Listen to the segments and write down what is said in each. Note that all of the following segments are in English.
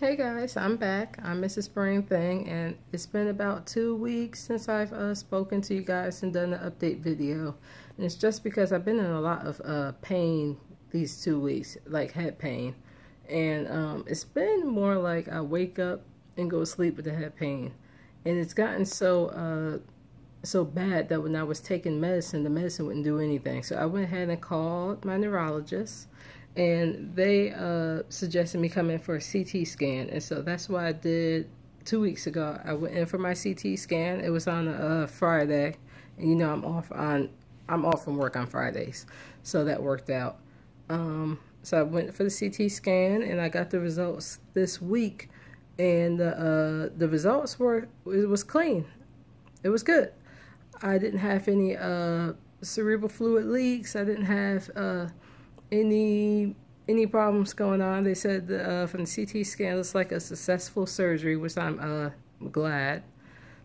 Hey guys, I'm back. I'm Mrs. Spring Thing, and it's been about 2 weeks since I've spoken to you guys and done an update video. And it's just because I've been in a lot of pain these 2 weeks, like head pain. And it's been more like I wake up and go to sleep with the head pain. And it's gotten so bad that when I was taking medicine, the medicine wouldn't do anything. So I went ahead and called my neurologist, and they suggested me come in for a CT scan. And so that's what I did 2 weeks ago. I went in for my CT scan. It was on a Friday, and you know I'm off from work on Fridays, so that worked out. So I went for the CT scan, and I got the results this week, and the results it was clean. It was good. I didn't have any cerebral fluid leaks. I didn't have any problems going on. They said from the CT scan, it's like a successful surgery, which I'm glad.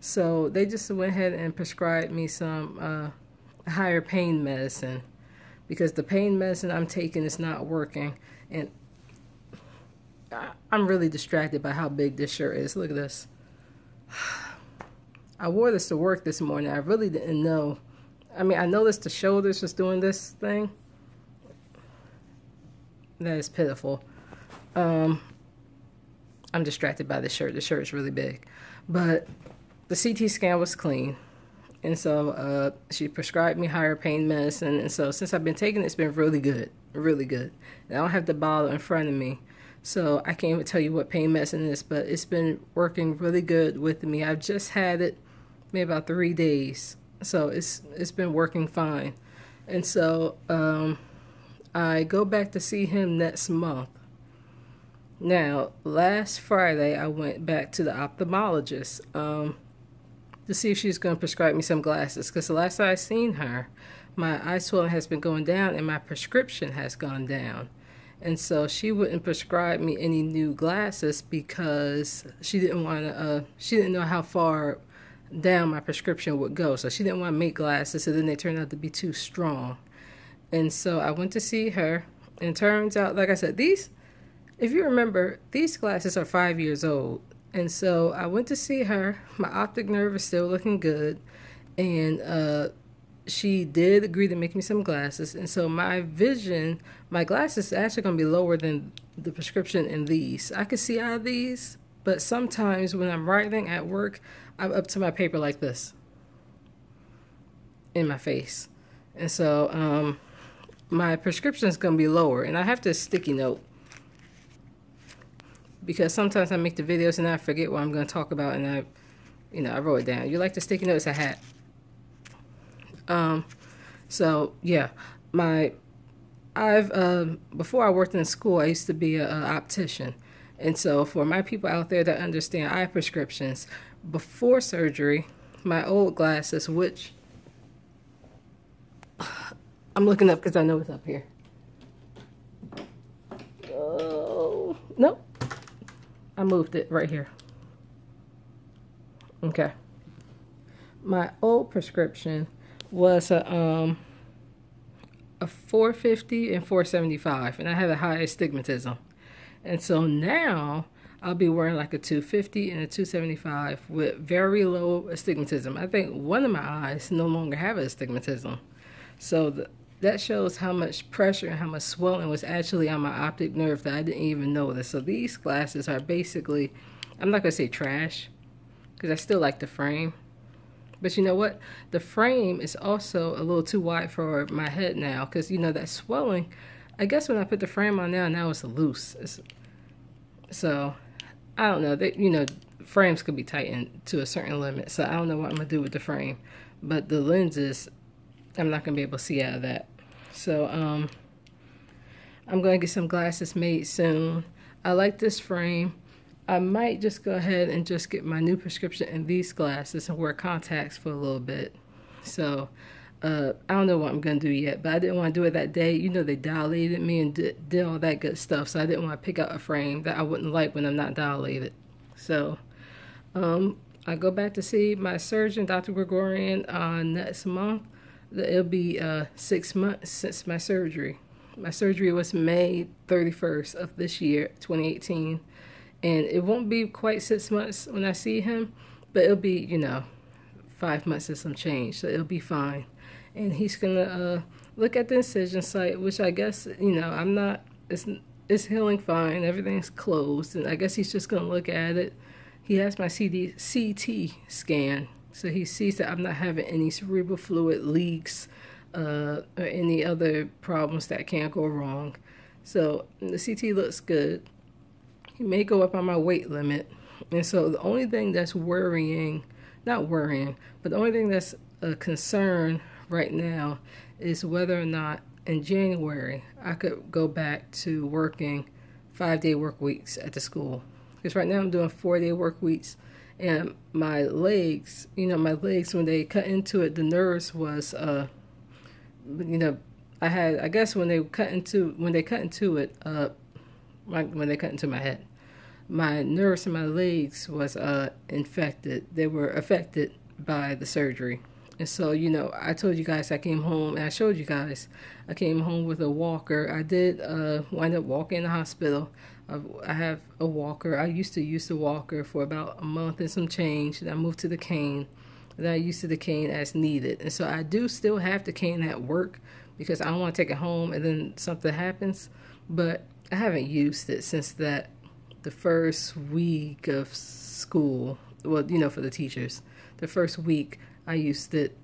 So they just went ahead and prescribed me some higher pain medicine, because the pain medicine I'm taking is not working, and I'm really distracted by how big this shirt is. Look at this. I wore this to work this morning. I really didn't know. I mean, I noticed the shoulders was doing this thing. That is pitiful. I'm distracted by the shirt. The shirt is really big. But the CT scan was clean. And so she prescribed me higher pain medicine. And so since I've been taking it, it's been really good. Really good. And I don't have the bottle in front of me, so I can't even tell you what pain medicine is. But it's been working really good with me. I've just had it maybe about 3 days. So it's been working fine. And so I go back to see him next month. Now, last Friday, I went back to the ophthalmologist to see if she's going to prescribe me some glasses. Because the last time I seen her, my eye swelling has been going down and my prescription has gone down. And so she wouldn't prescribe me any new glasses because she didn't want to. She didn't know how far down my prescription would go. So she didn't want to make glasses, so then they turned out to be too strong. And so I went to see her, and it turns out, like I said, if you remember, these glasses are 5 years old. And so I went to see her. My optic nerve is still looking good, and she did agree to make me some glasses. And so my vision, my glasses are actually going to be lower than the prescription in these. I can see out of these, but sometimes when I'm writing at work, I'm up to my paper like this in my face. And so my prescription is going to be lower, and I have this sticky note because sometimes I make the videos and I forget what I'm going to talk about, and I wrote it down. You like the sticky notes? I had. So yeah, before I worked in school, I used to be an optician, and so for my people out there that understand eye prescriptions, before surgery, my old glasses, which I'm looking up because I know it's up here. Oh, nope. I moved it right here. Okay. My old prescription was a 450 and 475, and I had a high astigmatism. And so now I'll be wearing like a 250 and a 275 with very low astigmatism. I think one of my eyes no longer have astigmatism. So that shows how much pressure and how much swelling was actually on my optic nerve that I didn't even notice. So these glasses are basically, I'm not going to say trash, because I still like the frame. But you know what? The frame is also a little too wide for my head now, because, you know, that swelling, I guess when I put the frame on now it's loose. So, I don't know. Frames could be tightened to a certain limit. So I don't know what I'm going to do with the frame. But the lenses, I'm not going to be able to see out of that. So, I'm going to get some glasses made soon. I like this frame. I might just go ahead and just get my new prescription in these glasses and wear contacts for a little bit. So, I don't know what I'm going to do yet, but I didn't want to do it that day. You know, they dilated me and did all that good stuff, so I didn't want to pick out a frame that I wouldn't like when I'm not dilated. So, I go back to see my surgeon, Dr. Gregorian, next month. It'll be 6 months since my surgery. My surgery was May 31st of this year, 2018. And it won't be quite 6 months when I see him, but it'll be, you know, 5 months and some change, so it'll be fine. And he's gonna look at the incision site, which I guess, you know, I'm not, it's healing fine, everything's closed, and I guess he's just gonna look at it. He has my CT scan, so he sees that I'm not having any cerebral fluid leaks or any other problems that can't go wrong. So the CT looks good. He may go up on my weight limit, and so the only thing that's worrying, not worrying, but the only thing that's a concern right now is whether or not in January I could go back to working 5-day work weeks at the school. Because right now I'm doing 4-day work weeks, and my legs, you know, my legs, when they cut into it, the nerves was, you know, I guess when they cut into it, when they cut into my head, my nerves in my legs was infected. They were affected by the surgery. And so, you know, I told you guys I came home, and I showed you guys I came home with a walker. I did wind up walking in the hospital. I have a walker. I used to use the walker for about a month and some change, and I moved to the cane. And I used to the cane as needed. And so I do still have the cane at work because I don't want to take it home and then something happens. But I haven't used it since the first week of school. Well, you know, for the teachers. The first week I used it,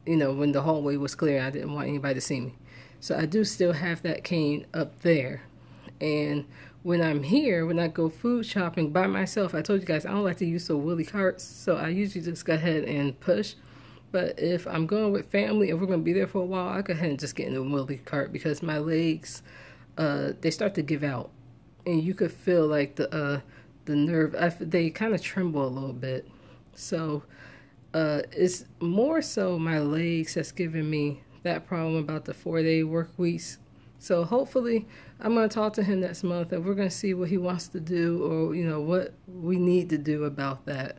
you know, when the hallway was clear. I didn't want anybody to see me. So I do still have that cane up there. And when I'm here, when I go food shopping by myself, I told you guys I don't like to use the wheelie carts. So I usually just go ahead and push. But if I'm going with family and we're going to be there for a while, I go ahead and just get in the wheelie cart because my legs, they start to give out. And you could feel like the nerve, they kind of tremble a little bit. So it's more so my legs that's giving me that problem about the 4-day work weeks. So hopefully I'm going to talk to him next month and we're going to see what he wants to do, or, you know, what we need to do about that.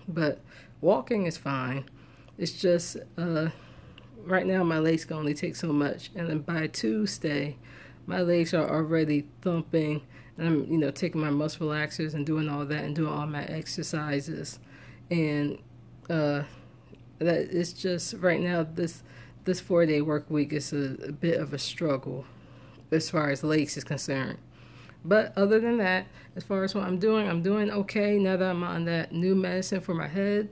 But walking is fine. It's just right now my legs can only take so much. And then by Tuesday, my legs are already thumping. And I'm, you know, taking my muscle relaxers and doing all that and doing all my exercises. And that it's just right now this 4-day work week is a bit of a struggle as far as legs is concerned. But other than that, as far as what I'm doing okay now that I'm on that new medicine for my head.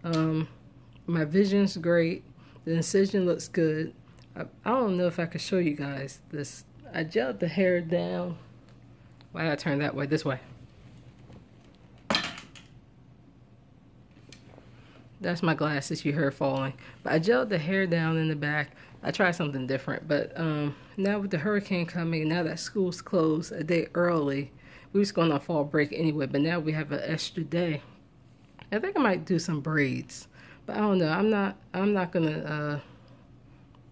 My vision's great. The incision looks good. I don't know if I could show you guys this. I gelled the hair down. Why did I turn that way? This way. That's my glasses you heard falling. But I gelled the hair down in the back. I tried something different. But now with the hurricane coming, now that school's closed a day early, we was going on fall break anyway, but now we have an extra day. I think I might do some braids. But I don't know. I'm not gonna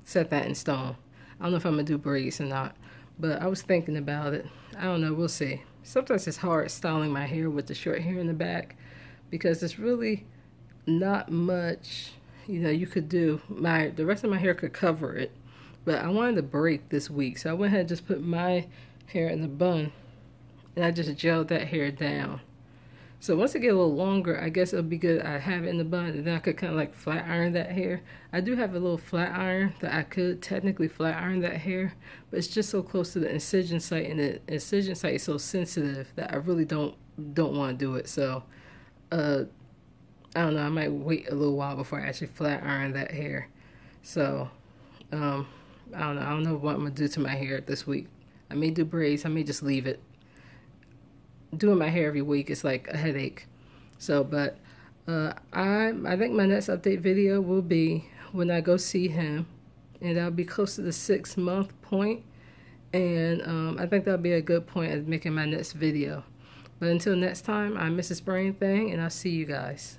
set that in stone. I don't know if I'm gonna do braids or not. But I was thinking about it. I don't know, we'll see. Sometimes it's hard styling my hair with the short hair in the back because it's really not much, you know, you could do. The rest of my hair could cover it, but I wanted to break this week, so I went ahead and just put my hair in the bun, and I just gelled that hair down. So once it gets a little longer, I guess it'll be good. I have it in the bun, and then I could kind of like flat iron that hair. I do have a little flat iron that I could technically flat iron that hair, but it's just so close to the incision site, and the incision site is so sensitive that I really don't want to do it. So, I don't know. I might wait a little while before I actually flat iron that hair. So, I don't know. I don't know what I'm gonna do to my hair this week. I may do braids. I may just leave it. Doing my hair every week is like a headache. So, but I think my next update video will be when I go see him, and that'll be close to the 6-month point, and I think that'll be a good point at making my next video. But until next time, I'm Mrs. Brain Thing, and I'll see you guys.